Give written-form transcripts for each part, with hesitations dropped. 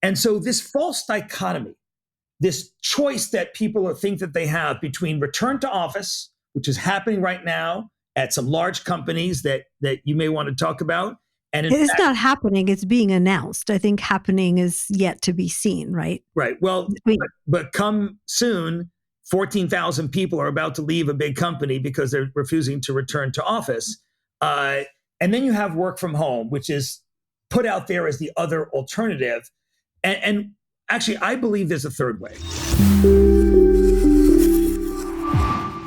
And so this false dichotomy, this choice that people think that they have between return to office, which is happening right now at some large companies that you may want to talk about. And it's not happening, it's being announced. I think happening is yet to be seen, right? Right. Well, but come soon, 14,000 people are about to leave a big company because they're refusing to return to office. And then you have work from home, which is put out there as the other alternative. And actually, I believe there's a third way.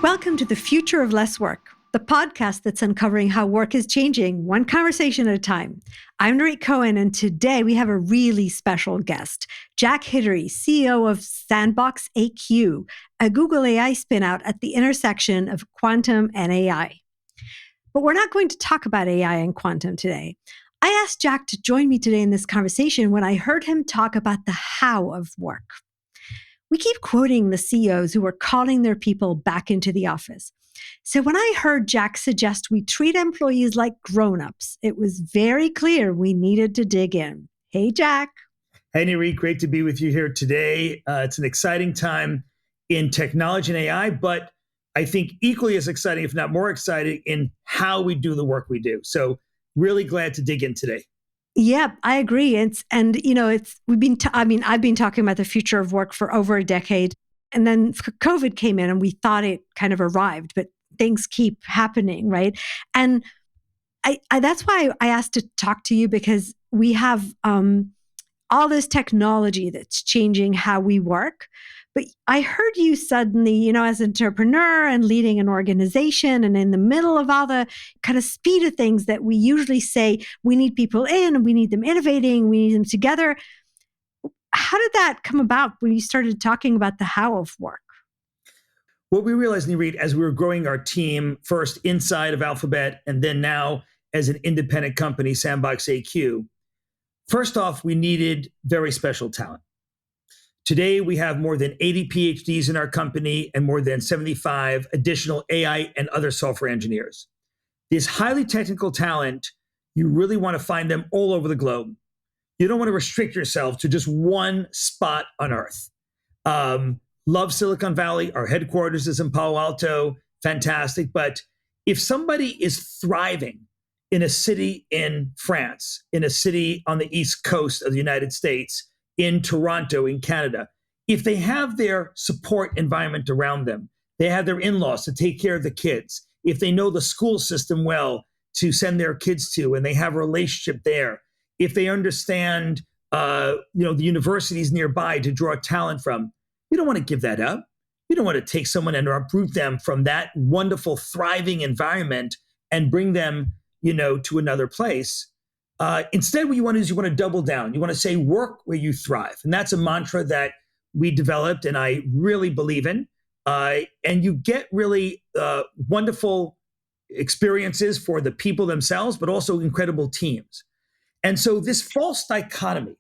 Welcome to The Future of Less Work, the podcast that's uncovering how work is changing one conversation at a time. I'm Nirit Cohen, and today we have a really special guest, Jack Hidary, CEO of Sandbox AQ, a Google AI spinout at the intersection of quantum and AI. But we're not going to talk about AI and quantum today. I asked Jack to join me today in this conversation when I heard him talk about the how of work. We keep quoting the CEOs who are calling their people back into the office. So when I heard Jack suggest we treat employees like grown-ups, it was very clear we needed to dig in. Hey, Jack. Hey, Nirit, great to be with you here today. It's an exciting time in technology and AI, but I think equally as exciting, if not more exciting, in how we do the work we do. So really glad to dig in today. Yeah, I agree. I've been talking about the future of work for over a decade. And then COVID came in and we thought it kind of arrived, but things keep happening, right? And I that's why I asked to talk to you, because we have all this technology that's changing how we work. But I heard you suddenly, as an entrepreneur and leading an organization and in the middle of all the kind of speed of things that we usually say, we need people in, we need them innovating, we need them together. How did that come about when you started talking about the how of work? What we realized, Nirit, as we were growing our team, first inside of Alphabet and then now as an independent company, Sandbox AQ, first off, we needed very special talent. Today, we have more than 80 PhDs in our company and more than 75 additional AI and other software engineers. This highly technical talent, you really want to find them all over the globe. You don't want to restrict yourself to just one spot on Earth. Love Silicon Valley. Our headquarters is in Palo Alto. Fantastic. But if somebody is thriving in a city in France, in a city on the East Coast of the United States, in Toronto, in Canada, if they have their support environment around them, they have their in-laws to take care of the kids, if they know the school system well to send their kids to, and they have a relationship there, if they understand the universities nearby to draw talent from, you don't want to give that up. You don't want to take someone and uproot them from that wonderful, thriving environment and bring them, to another place. Instead, what you want to do is you want to double down. You want to say, work where you thrive. And that's a mantra that we developed and I really believe in. And you get really wonderful experiences for the people themselves, but also incredible teams. And so this false dichotomy,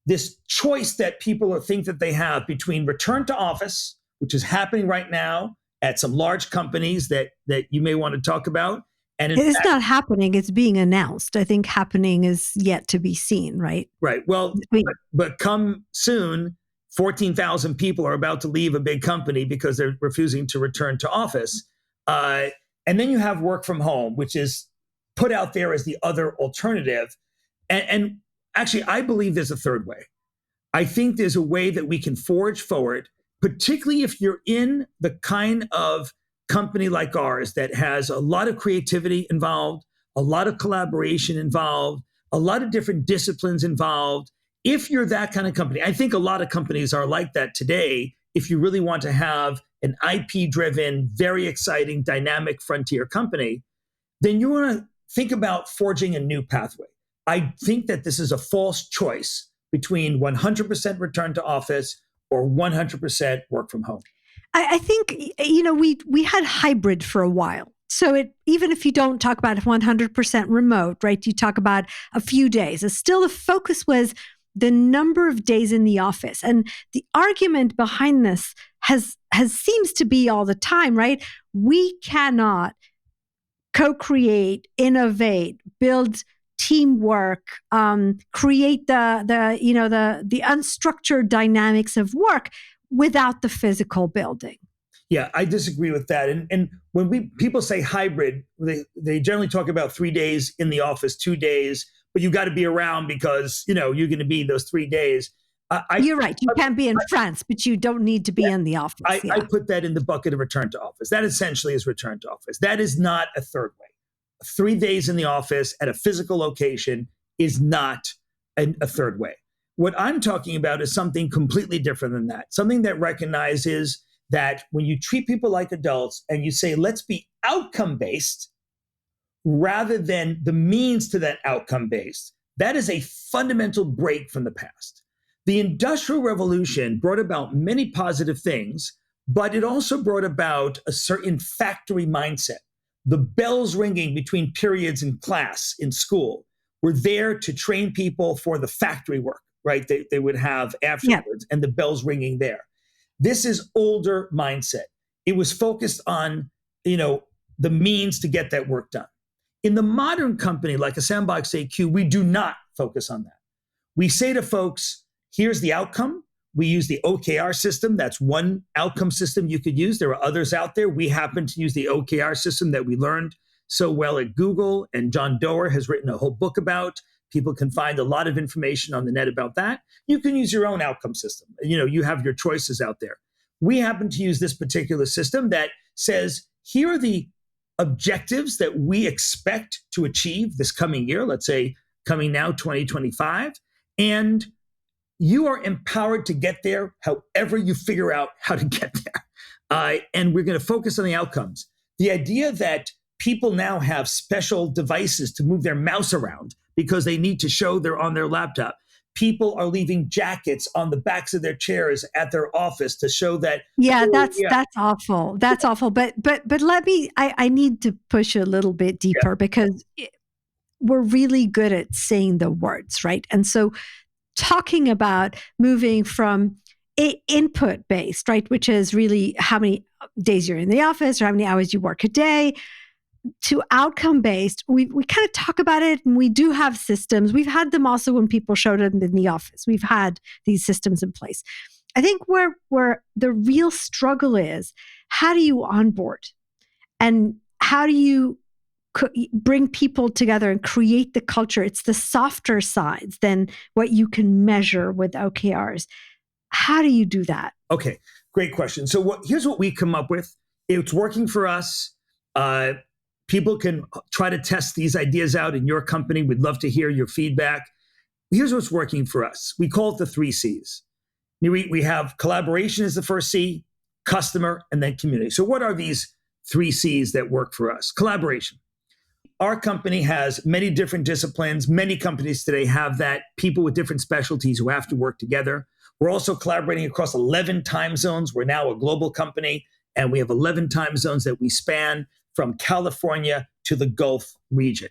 this choice that people think that they have between return to office, which is happening right now at some large companies that you may want to talk about. And it's not happening, it's being announced. I think happening is yet to be seen, right? Right. Well, but come soon, 14,000 people are about to leave a big company because they're refusing to return to office. And then you have work from home, which is put out there as the other alternative. And actually, I believe there's a third way. I think there's a way that we can forge forward, particularly if you're in the kind of company like ours that has a lot of creativity involved, a lot of collaboration involved, a lot of different disciplines involved. If you're that kind of company, I think a lot of companies are like that today. If you really want to have an IP-driven, very exciting, dynamic frontier company, then you want to think about forging a new pathway. I think that this is a false choice between 100% return to office or 100% work from home. I think, we had hybrid for a while. So even if you don't talk about 100% remote, right, you talk about a few days, still the focus was the number of days in the office. And the argument behind this has seems to be all the time, right? We cannot co-create, innovate, build teamwork, create the unstructured dynamics of work without the physical building. Yeah, I disagree with that. And when people say hybrid, they generally talk about 3 days in the office, 2 days, but you got to be around because, you're going to be those 3 days. You're right. You can't be in France, but you don't need to be in the office. I put that in the bucket of return to office. That essentially is return to office. That is not a third way. 3 days in the office at a physical location is not a third way. What I'm talking about is something completely different than that. Something that recognizes that when you treat people like adults and you say, let's be outcome based rather than the means to that outcome based, that is a fundamental break from the past. The Industrial Revolution brought about many positive things, but it also brought about a certain factory mindset. The bells ringing between periods in class, in school, were there to train people for the factory work, right? They would have afterwards, and the bells ringing there. This is older mindset. It was focused on, the means to get that work done. In the modern company, like a Sandbox AQ, we do not focus on that. We say to folks, here's the outcome. We use the OKR system. That's one outcome system you could use. There are others out there. We happen to use the OKR system that we learned so well at Google, and John Doerr has written a whole book about. People can find a lot of information on the net about that. You can use your own outcome system. You have your choices out there. We happen to use this particular system that says, here are the objectives that we expect to achieve this coming year, let's say coming now, 2025, and you are empowered to get there however you figure out how to get there. And we're going to focus on the outcomes. The idea that people now have special devices to move their mouse around because they need to show they're on their laptop. People are leaving jackets on the backs of their chairs at their office to show that. That's awful. That's awful. But let me, I need to push a little bit deeper because we're really good at saying the words, right? And so talking about moving from input based, right, which is really how many days you're in the office or how many hours you work a day, to outcome based, we kind of talk about it, and we do have systems. We've had them also when people showed up in the office. We've had these systems in place. I think where the real struggle is, how do you onboard, and how do you bring people together and create the culture? It's the softer sides than what you can measure with OKRs. How do you do that? Okay, great question. So here's what we come up with. It's working for us. People can try to test these ideas out in your company. We'd love to hear your feedback. Here's what's working for us. We call it the 3 C's. We have collaboration as the first C, customer, and then community. So what are these 3 C's that work for us? Collaboration. Our company has many different disciplines. Many companies today have that, people with different specialties who have to work together. We're also collaborating across 11 time zones. We're now a global company, and we have 11 time zones that we span from California to the Gulf region.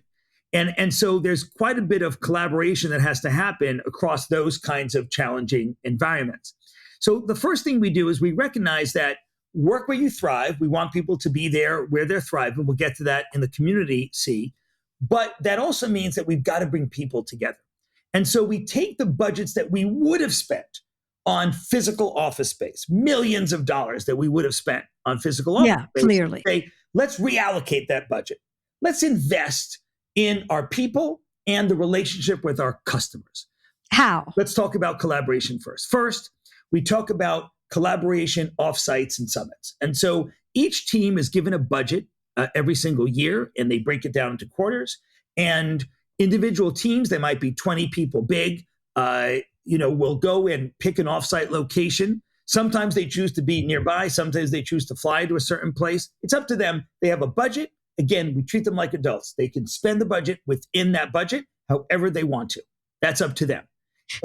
And so there's quite a bit of collaboration that has to happen across those kinds of challenging environments. So the first thing we do is we recognize that work where you thrive. We want people to be there where they're thriving. We'll get to that in the community C. But that also means that we've got to bring people together. And so we take the budgets that we would have spent on physical office space, millions of dollars that we would have spent on physical office space. Clearly. Say, let's reallocate that budget. Let's invest in our people and the relationship with our customers. How? Let's talk about collaboration first. First, we talk about collaboration offsites and summits. And so each team is given a budget every single year, and they break it down into quarters. And individual teams, they might be 20 people big, will go and pick an offsite location. Sometimes they choose to be nearby. Sometimes they choose to fly to a certain place. It's up to them. They have a budget. Again, we treat them like adults. They can spend the budget within that budget however they want to. That's up to them.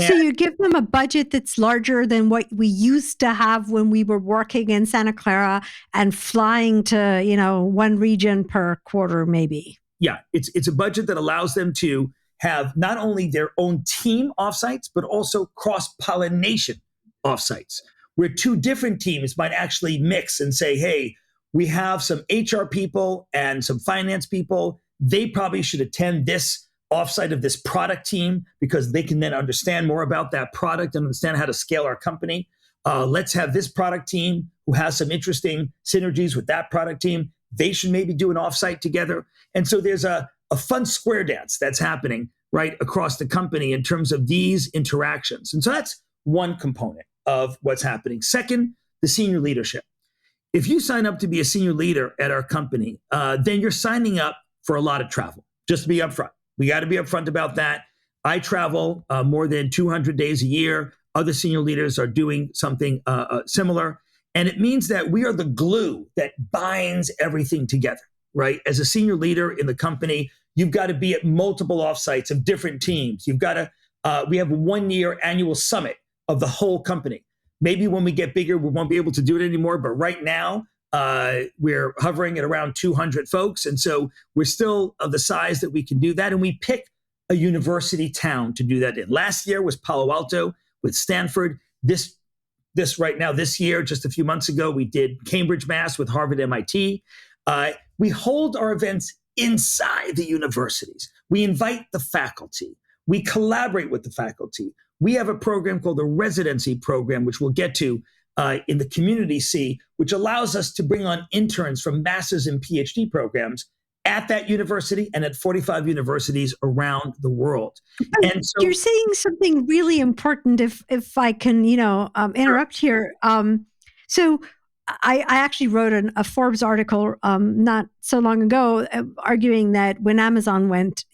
So you give them a budget that's larger than what we used to have when we were working in Santa Clara and flying to, one region per quarter, maybe. Yeah, it's a budget that allows them to have not only their own team offsites, but also cross-pollination offsites, where 2 different teams might actually mix and say, hey, we have some HR people and some finance people. They probably should attend this offsite of this product team because they can then understand more about that product and understand how to scale our company. Let's have this product team who has some interesting synergies with that product team. They should maybe do an offsite together. And so there's a fun square dance that's happening right across the company in terms of these interactions. And so that's one component of what's happening. Second, the senior leadership. If you sign up to be a senior leader at our company, then you're signing up for a lot of travel, just to be upfront. We got to be upfront about that. I travel more than 200 days a year. Other senior leaders are doing something similar. And it means that we are the glue that binds everything together, right? As a senior leader in the company, you've got to be at multiple offsites of different teams. You've got to, we have a 1-year annual summit of the whole company. Maybe when we get bigger, we won't be able to do it anymore. But right now, we're hovering at around 200 folks. And so we're still of the size that we can do that. And we pick a university town to do that in. Last year was Palo Alto with Stanford. This right now, this year, just a few months ago, we did Cambridge, Mass with Harvard, MIT. We hold our events inside the universities. We invite the faculty. We collaborate with the faculty. We have a program called the residency program, which we'll get to in the Community C, which allows us to bring on interns from master's and PhD programs at that university and at 45 universities around the world. And so you're saying something really important, if I can, interrupt here. So I actually wrote a Forbes article not so long ago arguing that when Amazon went,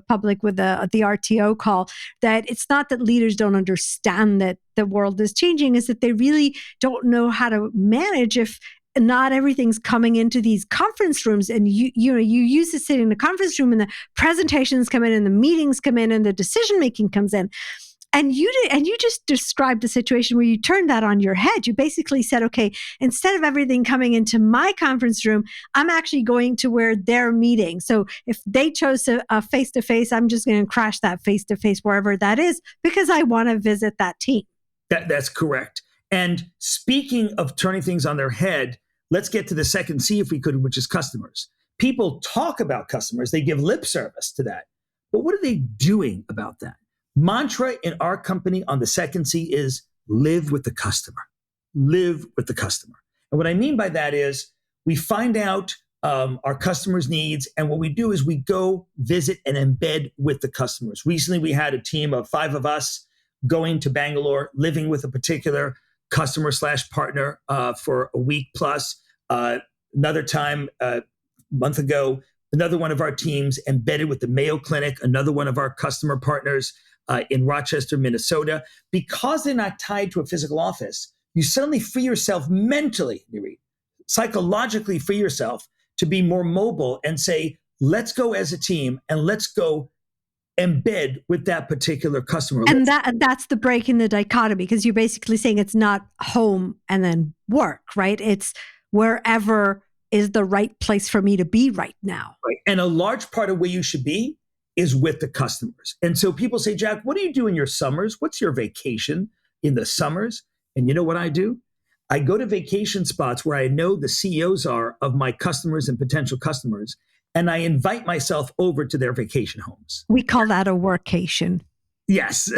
public with the RTO call, that it's not that leaders don't understand that the world is changing, is that they really don't know how to manage if not everything's coming into these conference rooms, and you used to sit in the conference room and the presentations come in and the meetings come in and the decision making comes in. And you just described a situation where you turned that on your head. You basically said, okay, instead of everything coming into my conference room, I'm actually going to where they're meeting. So if they chose a face-to-face, I'm just going to crash that face-to-face wherever that is because I want to visit that team. That's correct. And speaking of turning things on their head, let's get to the second C if we could, which is customers. People talk about customers. They give lip service to that. But what are they doing about that? Mantra in our company on the second C is live with the customer. Live with the customer. And what I mean by that is we find out our customers' needs. And what we do is we go visit and embed with the customers. Recently, we had a team of 5 of us going to Bangalore, living with a particular customer/partner for a week plus. Another time, a month ago, another one of our teams embedded with the Mayo Clinic, another one of our customer partners in Rochester, Minnesota. Because they're not tied to a physical office, you suddenly free yourself mentally, Nirit, psychologically free yourself to be more mobile and say, let's go as a team and let's go embed with that particular customer. And that's the break in the dichotomy, because you're basically saying it's not home and then work, right? It's wherever is the right place for me to be right now. Right. And a large part of where you should be is with the customers. And so people say, Jack, what do you do in your summers? What's your vacation in the summers? And you know what I do? I go to vacation spots where I know the CEOs are of my customers and potential customers, and I invite myself over to their vacation homes. We call that a workation. Yes.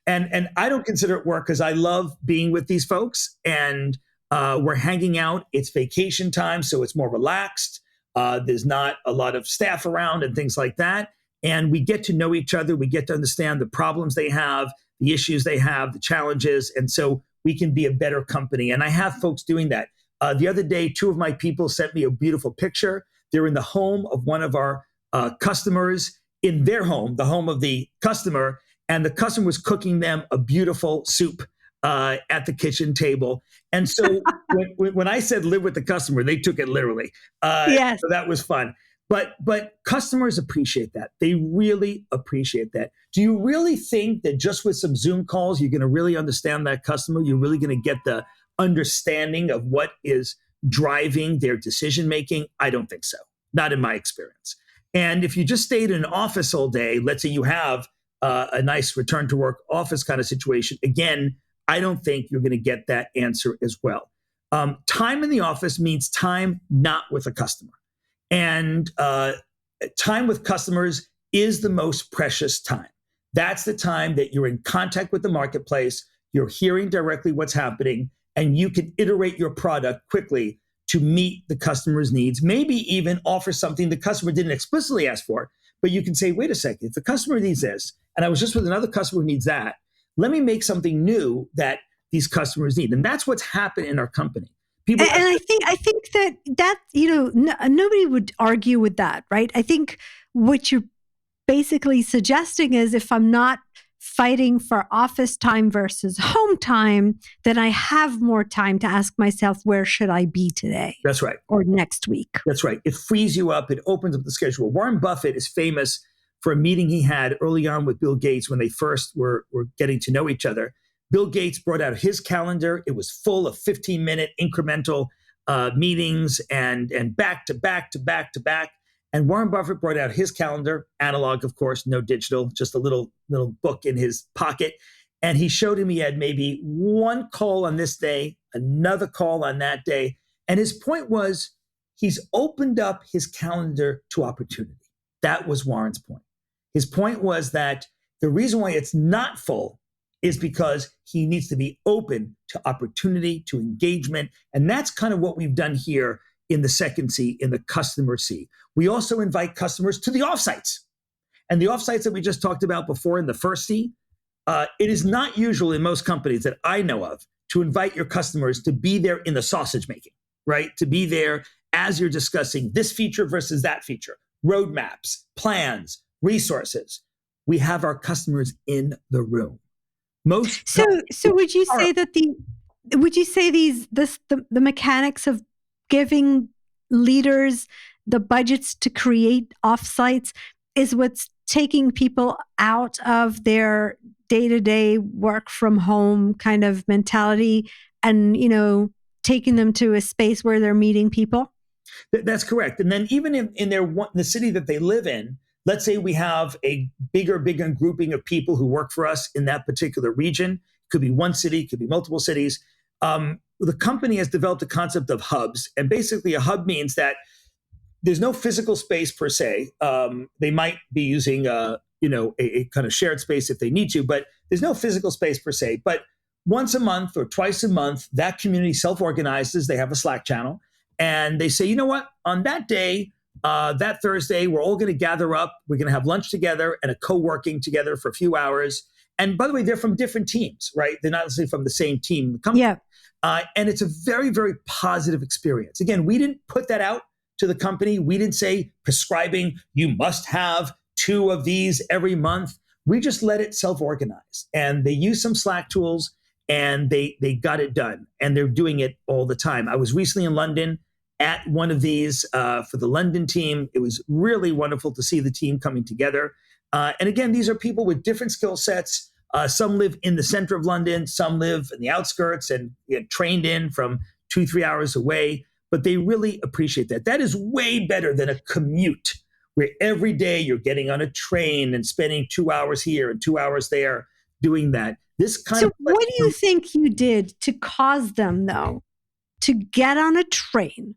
and I don't consider it work because I love being with these folks, and we're hanging out. It's vacation time, so it's more relaxed. There's not a lot of staff around and things like that. And we get to know each other. We get to understand the problems they have, the issues they have, the challenges. And so we can be a better company. And I have folks doing that. The other day, 2 of my people sent me a beautiful picture. They're in the home of one of our customers, in their home, the home of the customer. And the customer was cooking them a beautiful soup at the kitchen table. And so when I said live with the customer, they took it literally. Yes. So that was fun. But customers appreciate that. They really appreciate that. Do you really think that just with some Zoom calls, you're going to really understand that customer? You're really going to get the understanding of what is driving their decision-making? I don't think so. Not in my experience. And if you just stayed in an office all day, let's say you have a nice return to work office kind of situation, again, I don't think you're going to get that answer as well. Time in the office means time not with a customer. And time with customers is the most precious time. That's the time that you're in contact with the marketplace, you're hearing directly what's happening, and you can iterate your product quickly to meet the customer's needs, maybe even offer something the customer didn't explicitly ask for, but you can say, wait a second, if the customer needs this, and I was just with another customer who needs that, let me make something new that these customers need. And that's what's happened in our company. And I think that nobody would argue with that, right? I think what you're basically suggesting is if I'm not fighting for office time versus home time, then I have more time to ask myself, where should I be today? That's right. Or next week. That's right. It frees you up. It opens up the schedule. Warren Buffett is famous for a meeting he had early on with Bill Gates when they first were getting to know each other. Bill Gates brought out his calendar. It was full of 15-minute incremental meetings and back to back to back to back. And Warren Buffett brought out his calendar, analog, of course, no digital, just a little book in his pocket. And he showed him he had maybe one call on this day, another call on that day. And his point was he's opened up his calendar to opportunity. That was Warren's point. His point was that the reason why it's not full is because he needs to be open to opportunity, to engagement. And that's kind of what we've done here in the second C, in the customer C. We also invite customers to the offsites. And the offsites that we just talked about before in the first C, it is not usual in most companies that I know of to invite your customers to be there in the sausage making, right? To be there as you're discussing this feature versus that feature, roadmaps, plans, resources. We have our customers in the room. So would you say that the mechanics of giving leaders the budgets to create offsites is what's taking people out of their day-to-day work from home kind of mentality and, taking them to a space where they're meeting people? That's correct. And then even in the city that they live in, let's say we have a bigger grouping of people who work for us in that particular region. Could be one city, could be multiple cities. The company has developed a concept of hubs. And basically a hub means that there's no physical space per se. They might be using a kind of shared space if they need to, but there's no physical space per se. But once a month or twice a month, that community self-organizes. They have a Slack channel. And they say, you know what, on that day, that Thursday, we're all going to gather up. We're going to have lunch together and a co-working together for a few hours. And by the way, they're from different teams, right? They're not necessarily from the same team. The company. Yeah. And it's a very, very positive experience. Again, we didn't put that out to the company. We didn't say prescribing, you must have 2 of these every month. We just let it self-organize. And they use some Slack tools and they got it done. And they're doing it all the time. I was recently in London at one of these for the London team. It was really wonderful to see the team coming together. And again, these are people with different skill sets. Some live in the center of London, some live in the outskirts and get trained in from 2-3 hours away, but they really appreciate that. That is way better than a commute where every day you're getting on a train and spending 2 hours here and 2 hours there doing that. So what do you think you did to cause them, though, to get on a train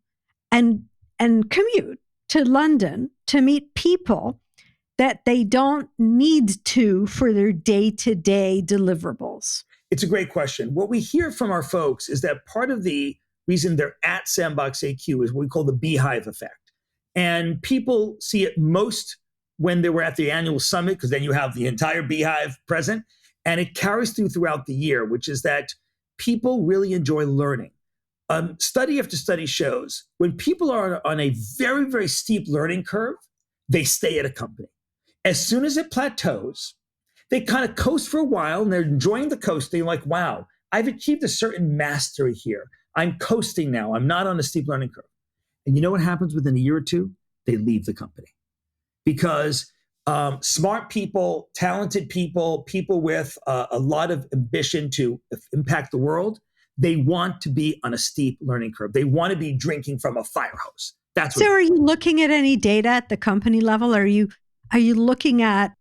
and commute to London to meet people that they don't need to for their day-to-day deliverables? It's a great question. What we hear from our folks is that part of the reason they're at Sandbox AQ is what we call the Beehive effect. And people see it most when they were at the annual summit, because then you have the entire Beehive present. And it carries throughout the year, which is that people really enjoy learning. Study after study shows when people are on a very, very steep learning curve, they stay at a company. As soon as it plateaus, they kind of coast for a while and they're enjoying the coasting, like, wow, I've achieved a certain mastery here. I'm coasting now. I'm not on a steep learning curve. And you know what happens within a year or two? They leave the company. Because smart people, talented people, people with a lot of ambition to impact the world, they want to be on a steep learning curve. They want to be drinking from a fire hose. That's what. So are you looking at any data at the company level? Are you looking at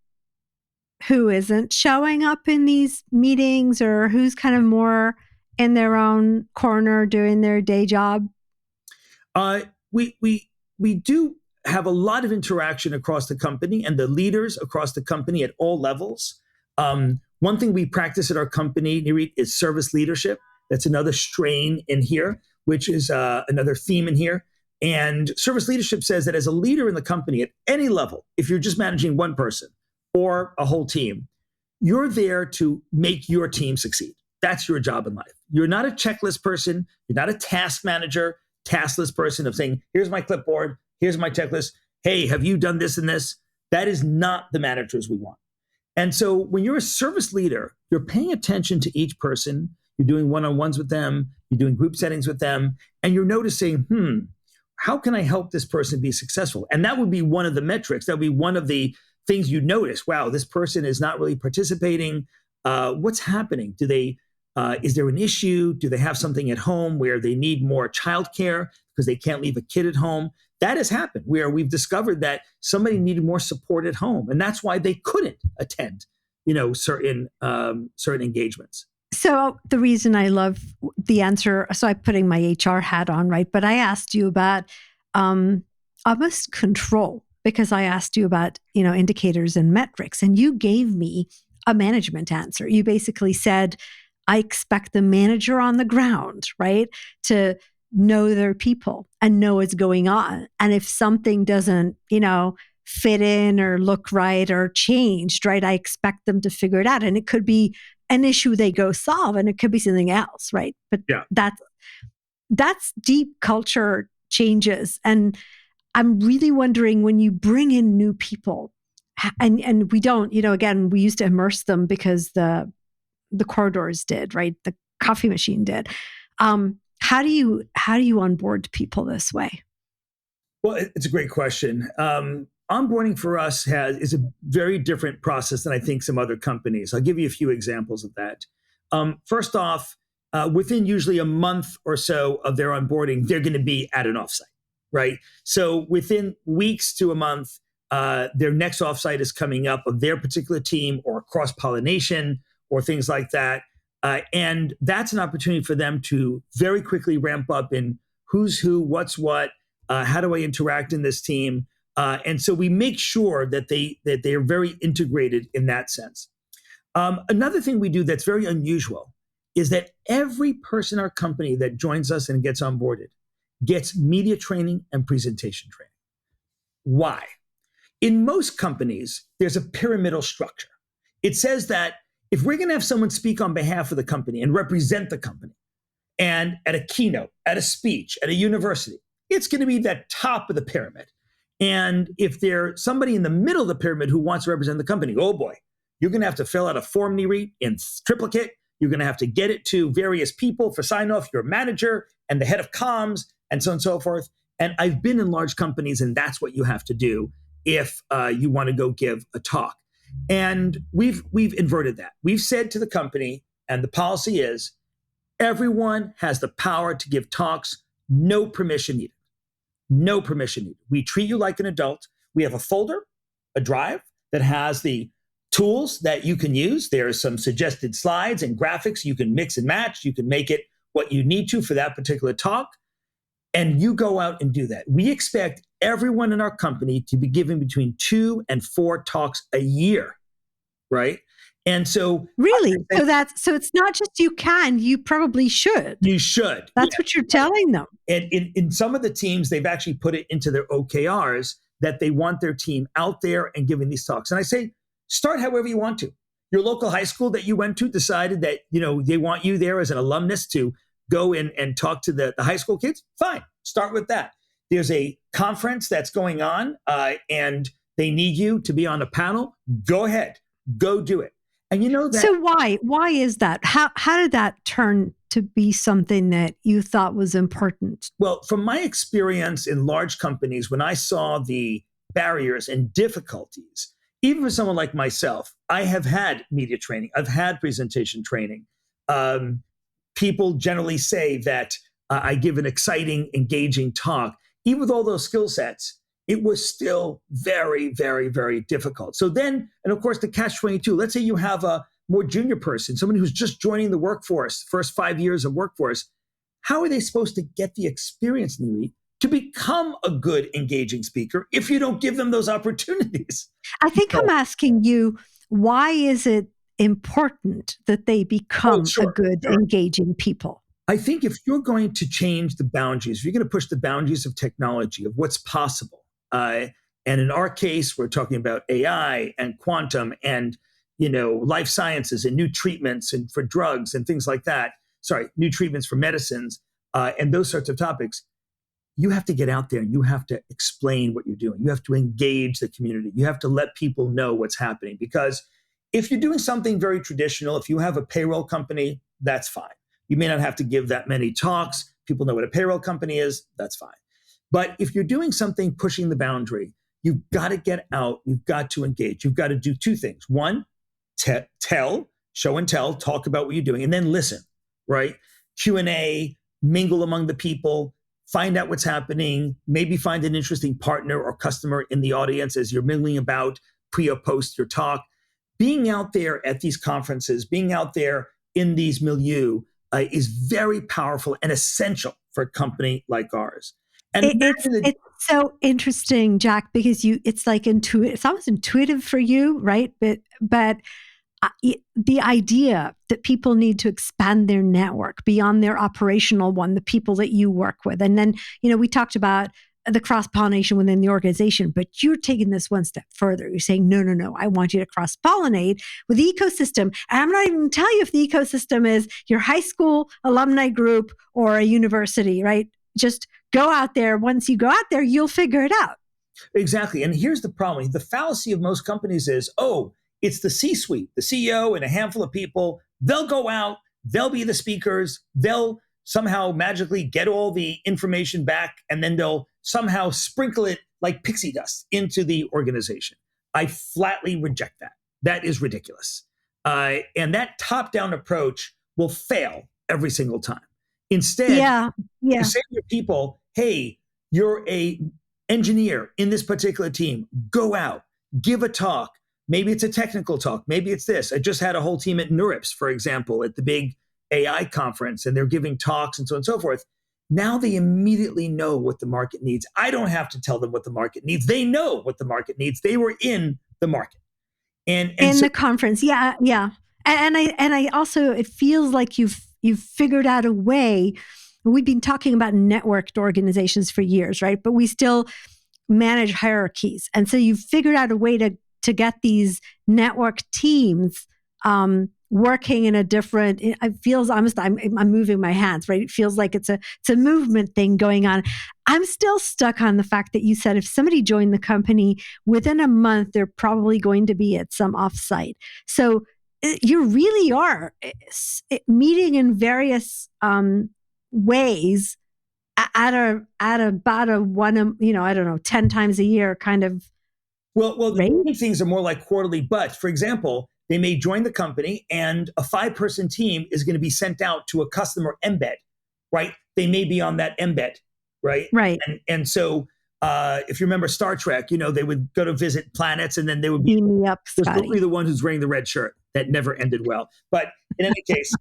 who isn't showing up in these meetings or who's kind of more in their own corner doing their day job? We do have a lot of interaction across the company and the leaders across the company at all levels. One thing we practice at our company, Nirit, is service leadership. That's another strain in here, which is another theme in here. And service leadership says that as a leader in the company at any level, if you're just managing one person or a whole team, you're there to make your team succeed. That's your job in life. You're not a checklist person. You're not a task manager, taskless person of saying, here's my clipboard, here's my checklist. Hey, have you done this and this? That is not the managers we want. And so when you're a service leader, you're paying attention to each person. You're doing one-on-ones with them. You're doing group settings with them. And you're noticing, how can I help this person be successful? And that would be one of the metrics. That would be one of the things you notice. Wow, this person is not really participating. What's happening? Is there an issue? Do they have something at home where they need more childcare because they can't leave a kid at home? That has happened where we've discovered that somebody needed more support at home. And that's why they couldn't attend, certain engagements. So the reason I love the answer, so I'm putting my HR hat on, right? But I asked you about almost control, because I asked you about, indicators and metrics, and you gave me a management answer. You basically said, I expect the manager on the ground, right, to know their people and know what's going on. And if something doesn't, fit in or look right or changed, right, I expect them to figure it out. And it could be an issue they go solve, and it could be something else, right? But that's deep culture changes. And I'm really wondering, when you bring in new people, and we don't, again, we used to immerse them because the corridors did, right? The coffee machine did. How do you onboard people this way? Well, it's a great question. Onboarding for us is a very different process than I think some other companies. I'll give you a few examples of that. First off, within usually a month or so of their onboarding, they're going to be at an offsite, right? So within weeks to a month, their next offsite is coming up of their particular team, or cross-pollination or things like that. And that's an opportunity for them to very quickly ramp up in who's who, what's what, how do I interact in this team? And so we make sure that they are very integrated in that sense. Another thing we do that's very unusual is that every person in our company that joins us and gets onboarded gets media training and presentation training. Why? In most companies, there's a pyramidal structure. It says that if we're going to have someone speak on behalf of the company and represent the company, and at a keynote, at a speech, at a university, it's going to be that top of the pyramid. And if there's somebody in the middle of the pyramid who wants to represent the company, oh boy, you're going to have to fill out a form, Nirit, in triplicate. You're going to have to get it to various people for sign off, your manager and the head of comms, and so on and so forth. And I've been in large companies, and that's what you have to do if you want to go give a talk. And we've inverted that. We've said to the company, and the policy is, everyone has the power to give talks, no permission needed. No permission needed. We treat you like an adult. We have a folder, a drive that has the tools that you can use. There are some suggested slides and graphics you can mix and match. You can make it what you need to for that particular talk. And you go out and do that. We expect everyone in our company to be giving between 2 and 4 talks a year, right? And so really, so it's not just you probably should. You should. That's what you're telling them. And in some of the teams, they've actually put it into their OKRs that they want their team out there and giving these talks. And I say, start however you want to. Your local high school that you went to decided that, they want you there as an alumnus to go in and talk to the high school kids. Fine, start with that. There's a conference that's going on and they need you to be on a panel. Go ahead, go do it. And that. So why is that? How did that turn to be something that you thought was important? Well, from my experience in large companies, when I saw the barriers and difficulties, even for someone like myself, I have had media training. I've had presentation training. People generally say that I give an exciting, engaging talk. Even with all those skill sets, it was still very, very, very difficult. So then, and of course, the catch-22, let's say you have a more junior person, someone who's just joining the workforce, first 5 years of workforce. How are they supposed to get the experience, Nirit, to become a good engaging speaker if you don't give them those opportunities. I think I'm asking you, why is it important that they become a good, engaging people? I think if you're going to change the boundaries, if you're going to push the boundaries of technology, of what's possible, and in our case, we're talking about AI and quantum and life sciences and new treatments and for drugs and things like that. Sorry, new treatments for medicines and those sorts of topics. You have to get out there and you have to explain what you're doing. You have to engage the community. You have to let people know what's happening. Because if you're doing something very traditional, if you have a payroll company, that's fine. You may not have to give that many talks. People know what a payroll company is. That's fine. But if you're doing something pushing the boundary, you've got to get out. You've got to engage. You've got to do two things. One, tell, show and tell, talk about what you're doing, and then listen, right? Q&A, mingle among the people, find out what's happening, maybe find an interesting partner or customer in the audience as you're mingling about pre or post your talk. Being out there at these conferences, being out there in these milieu is very powerful and essential for a company like ours. And it's so interesting, Jack, because it's like intuitive. It's almost intuitive for you, right? But the idea that people need to expand their network beyond their operational one, the people that you work with, and then we talked about the cross-pollination within the organization, but you're taking this one step further. You're saying, no, I want you to cross-pollinate with the ecosystem. And I'm not even going to tell you if the ecosystem is your high school alumni group or a university, right? Just go out there. Once you go out there, you'll figure it out. Exactly. And here's the problem. The fallacy of most companies is, it's the C-suite, the CEO and a handful of people. They'll go out, they'll be the speakers, they'll somehow magically get all the information back, and then they'll somehow sprinkle it like pixie dust into the organization. I flatly reject that. That is ridiculous. And that top-down approach will fail every single time. Instead, you say to your people, hey, you're an engineer in this particular team. Go out, give a talk. Maybe it's a technical talk. Maybe it's this. I just had a whole team at NeurIPS, for example, at the big AI conference, and they're giving talks and so on and so forth. Now they immediately know what the market needs. I don't have to tell them what the market needs. They know what the market needs. They were in the market. And in the conference. Yeah. And I also, it feels like you've figured out a way. We've been talking about networked organizations for years, right? But we still manage hierarchies. And so you've figured out a way to get these network teams working in a different, it feels almost, I'm moving my hands, right? It feels like it's a movement thing going on. I'm still stuck on the fact that you said if somebody joined the company within a month, they're probably going to be at some offsite. So you really are meeting in various ways at about a one, I don't know, 10 times a year kind of. Well, the things are more like quarterly, but for example, they may join the company and a 5-person team is going to be sent out to a customer embed, right? They may be on that embed, right? Right. And so if you remember Star Trek, they would go to visit planets and then they would be me up, the one who's wearing the red shirt. That never ended well. But in any case,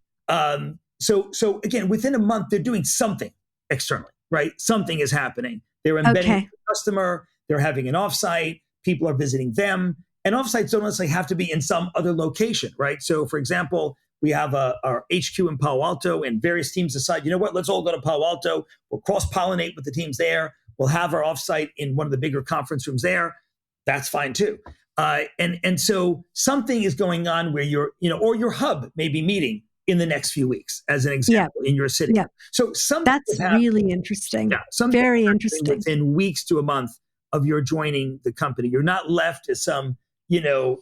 so again, within a month, they're doing something externally, right? Something is happening. They're embedding the customer. They're having an offsite. People are visiting them. And offsites don't necessarily have to be in some other location, right? So, for example, we have our HQ in Palo Alto, and various teams decide, you know what, let's all go to Palo Alto. We'll cross-pollinate with the teams there. We'll have our offsite in one of the bigger conference rooms there. That's fine too. And so something is going on where or your hub may be meeting in the next few weeks, as an example, in your city. Yeah. So something that's really interesting. Yeah, something very interesting. Within weeks to a month of your joining the company, you're not left as some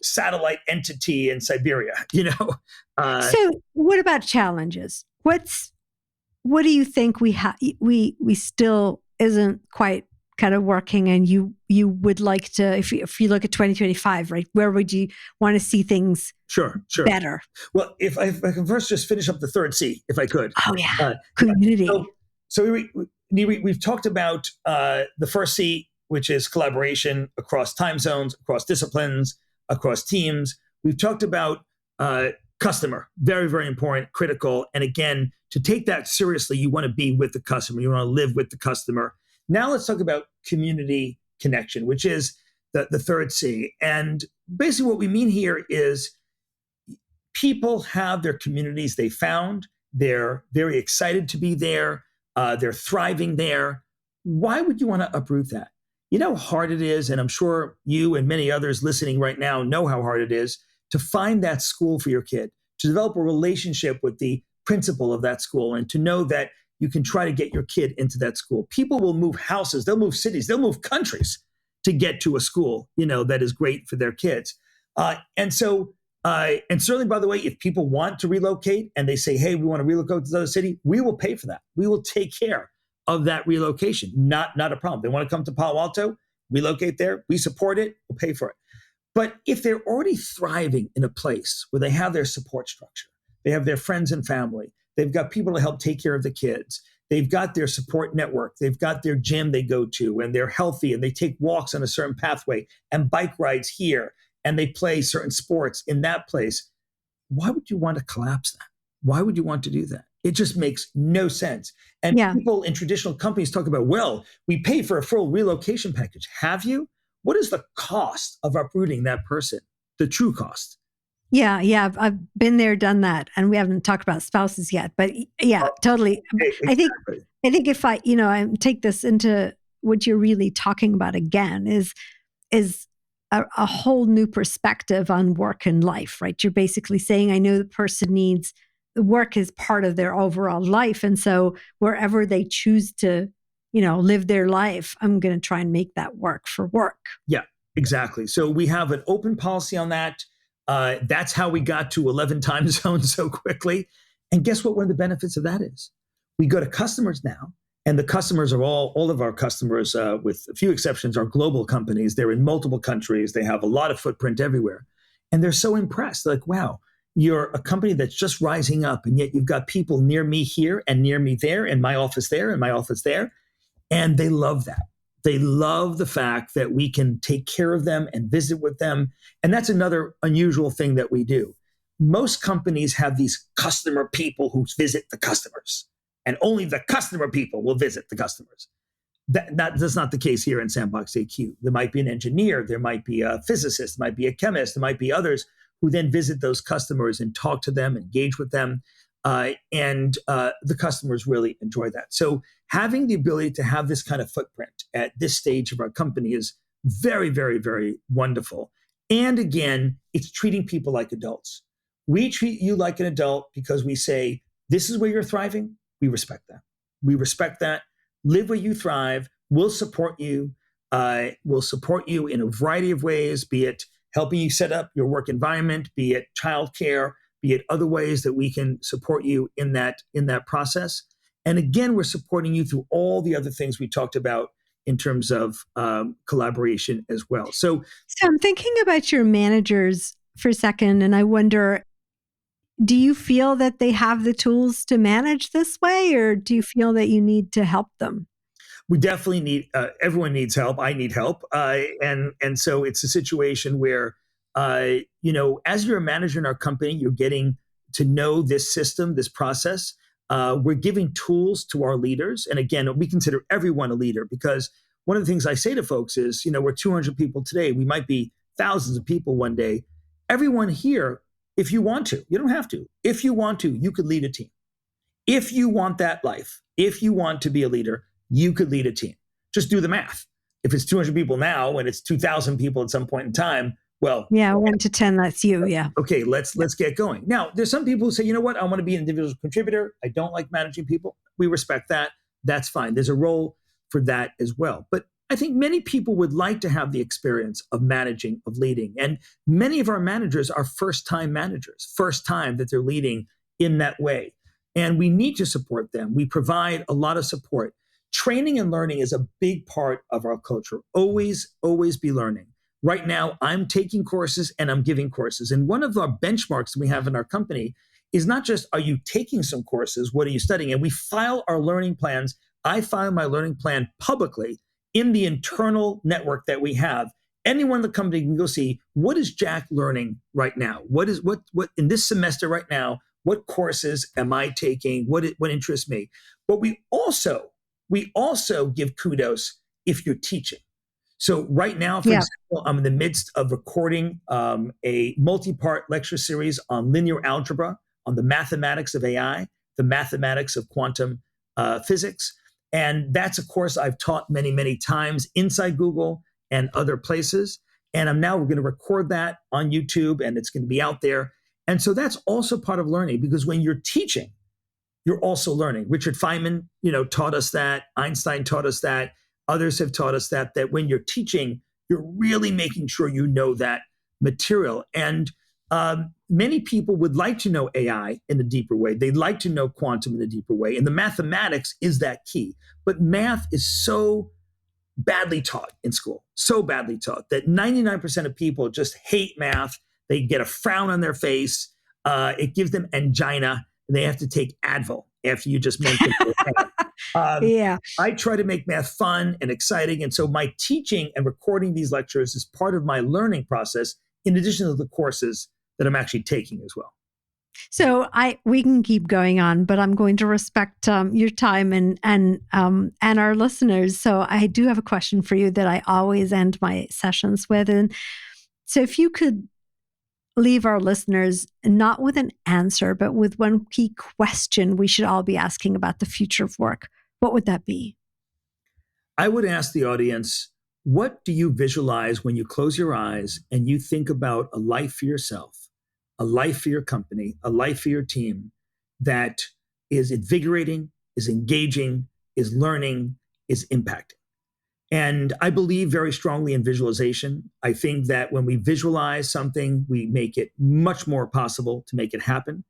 satellite entity in Siberia. So, what about challenges? What do you think we still isn't quite kind of working, and you would like to, if you look at 2025, right? Where would you want to see things sure better? Well, if I can first just finish up the third C, if I could. Oh yeah, community. So we've talked about the first C, which is collaboration across time zones, across disciplines, across teams. We've talked about customer, very, very important, critical. And again, to take that seriously, you want to be with the customer. You want to live with the customer. Now let's talk about community connection, which is the third C. And basically what we mean here is people have their communities they found. They're very excited to be there. They're thriving there. Why would you want to uproot that? You know how hard it is, and I'm sure you and many others listening right now know how hard it is to find that school for your kid, to develop a relationship with the principal of that school, and to know that you can try to get your kid into that school. People will move houses, they'll move cities, they'll move countries to get to a school, that is great for their kids. And certainly, by the way, if people want to relocate and they say, hey, we want to relocate to another city, we will pay for that. We will take care of that relocation. Not a problem. They want to come to Palo Alto, relocate there, we support it, we'll pay for it. But if they're already thriving in a place where they have their support structure, they have their friends and family, they've got people to help take care of the kids, they've got their support network, they've got their gym they go to, and they're healthy, and they take walks on a certain pathway and bike rides here, and they play certain sports in that place, why would you want to collapse that? Why would you want to do that? It just makes no sense. And people in traditional companies talk about, well, we pay for a full relocation package. Have you? What is the cost of uprooting that person? The true cost. Yeah, I've been there, done that, and we haven't talked about spouses yet. But totally. Exactly. I think if I take this into what you're really talking about again is a whole new perspective on work and life, right? You're basically saying, I know the person needs work is part of their overall life, and so wherever they choose to live their life, I'm going to try and make that work for work. Yeah, exactly. So we have an open policy on that. That's how we got to 11 time zones so quickly. And guess what one of the benefits of that is? We go to customers now, and the customers are all of our customers, with a few exceptions, are global companies. They're in multiple countries. They have a lot of footprint everywhere. And they're so impressed. They're like, wow, you're a company that's just rising up, and yet you've got people near me here and near me there, and my office there and my office there. And they love that. They love the fact that we can take care of them and visit with them. And that's another unusual thing that we do. Most companies have these customer people who visit the customers, and only the customer people will visit the customers. That's not the case here in Sandbox AQ. There might be an engineer, there might be a physicist, there might be a chemist, there might be others who then visit those customers and talk to them, engage with them. And the customers really enjoy that. So having the ability to have this kind of footprint at this stage of our company is very, very, very wonderful. And again, it's treating people like adults. We treat you like an adult because we say, this is where you're thriving. We respect that. We respect that. Live where you thrive. We'll support you. We'll support you in a variety of ways, be it helping you set up your work environment, be it childcare, be it other ways that we can support you in that process. And again, we're supporting you through all the other things we talked about in terms of collaboration as well. So I'm thinking about your managers for a second, and I wonder, do you feel that they have the tools to manage this way, or do you feel that you need to help them? We definitely need, everyone needs help. I need help. And so it's a situation where, as you're a manager in our company, you're getting to know this system, this process. We're giving tools to our leaders. And again, we consider everyone a leader, because one of the things I say to folks is, we're 200 people today. We might be thousands of people one day. Everyone here, if you want to, you don't have to. If you want to, you could lead a team. If you want that life, if you want to be a leader, you could lead a team. Just do the math. If it's 200 people now and it's 2,000 people at some point in time, well, 1 to 10, that's you. Yeah. Okay, let's get going. Now, there's some people who say, you know what, I want to be an individual contributor. I don't like managing people. We respect that. That's fine. There's a role for that as well. But I think many people would like to have the experience of managing, of leading. And many of our managers are first-time managers, first time that they're leading in that way. And we need to support them. We provide a lot of support. Training and learning is a big part of our culture. Always, always be learning. Right now, I'm taking courses and I'm giving courses. And one of our benchmarks we have in our company is not just, are you taking some courses? What are you studying? And we file our learning plans. I file my learning plan publicly in the internal network that we have. Anyone in the company can go see, what is Jack learning right now? What in this semester right now, what courses am I taking? What interests me? But we also we also give kudos if you're teaching. So right now, for Yeah. example, I'm in the midst of recording a multi-part lecture series on linear algebra, on the mathematics of AI, the mathematics of quantum physics. And that's a course I've taught many, many times inside Google and other places. And we're going to record that on YouTube, and it's going to be out there. And so that's also part of learning, because when you're teaching, you're also learning. Richard Feynman, taught us that. Einstein taught us that. Others have taught us that when you're teaching, you're really making sure you know that material. And many people would like to know AI in a deeper way. They'd like to know quantum in a deeper way. And the mathematics is that key. But math is so badly taught in school, so badly taught that 99% of people just hate math. They get a frown on their face. It gives them angina, and they have to take Advil after you just mentioned it. Yeah. I try to make math fun and exciting. And so my teaching and recording these lectures is part of my learning process, in addition to the courses that I'm actually taking as well. So we can keep going on, but I'm going to respect your time and our listeners. So I do have a question for you that I always end my sessions with. And so if you could leave our listeners not with an answer, but with one key question we should all be asking about the future of work, what would that be? I would ask the audience, what do you visualize when you close your eyes and you think about a life for yourself, a life for your company, a life for your team that is invigorating, is engaging, is learning, is impacting? And I believe very strongly in visualization. I think that when we visualize something, we make it much more possible to make it happen.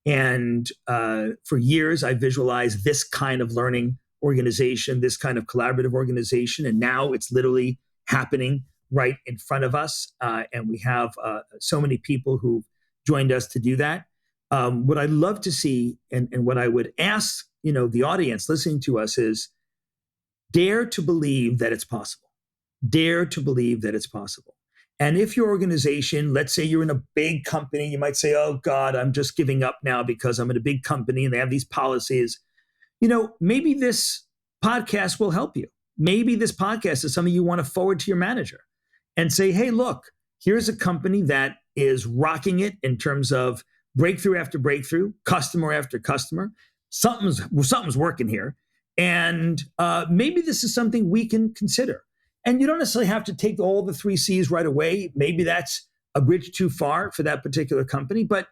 And for years, I visualized this kind of learning organization, this kind of collaborative organization. And now it's literally happening right in front of us. And we have so many people who joined us to do that. What I'd love to see, and what I would ask, the audience listening to us is, dare to believe that it's possible. Dare to believe that it's possible. And if your organization, let's say you're in a big company, you might say, oh God, I'm just giving up now because I'm in a big company and they have these policies. Maybe this podcast will help you. Maybe this podcast is something you want to forward to your manager and say, hey, look, here's a company that is rocking it in terms of breakthrough after breakthrough, customer after customer. Something's working here. And maybe this is something we can consider. And you don't necessarily have to take all the 3 C's right away. Maybe that's a bridge too far for that particular company, but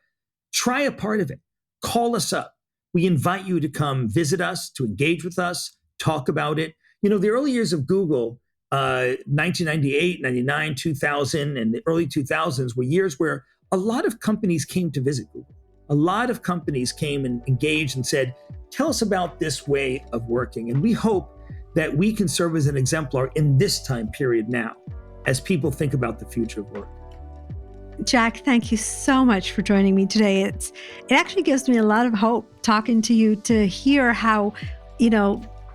try a part of it. Call us up. We invite you to come visit us, to engage with us, talk about it. The early years of Google, 1998, 99, 2000, and the early 2000s were years where a lot of companies came to visit Google. A lot of companies came and engaged and said, tell us about this way of working. And we hope that we can serve as an exemplar in this time period now, as people think about the future of work. Jack, thank you so much for joining me today. It actually gives me a lot of hope talking to you, to hear how,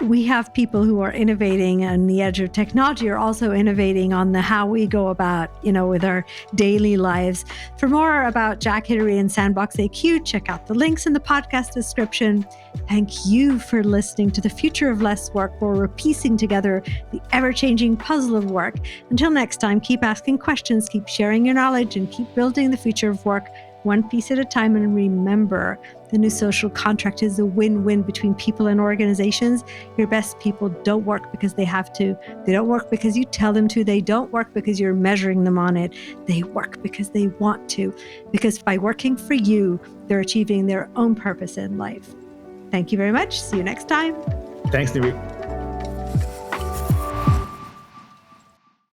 we have people who are innovating on the edge of technology, are also innovating on the how we go about, with our daily lives. For more about Jack Hidary and Sandbox AQ, check out the links in the podcast description. Thank you for listening to The Future of Less Work, where we're piecing together the ever-changing puzzle of work. Until next time, keep asking questions, keep sharing your knowledge, and keep building the future of work one piece at a time. And remember, the new social contract is a win-win between people and organizations. Your best people don't work because they have to. They don't work because you tell them to. They don't work because you're measuring them on it. They work because they want to. Because by working for you, they're achieving their own purpose in life. Thank you very much. See you next time. Thanks, Nirit.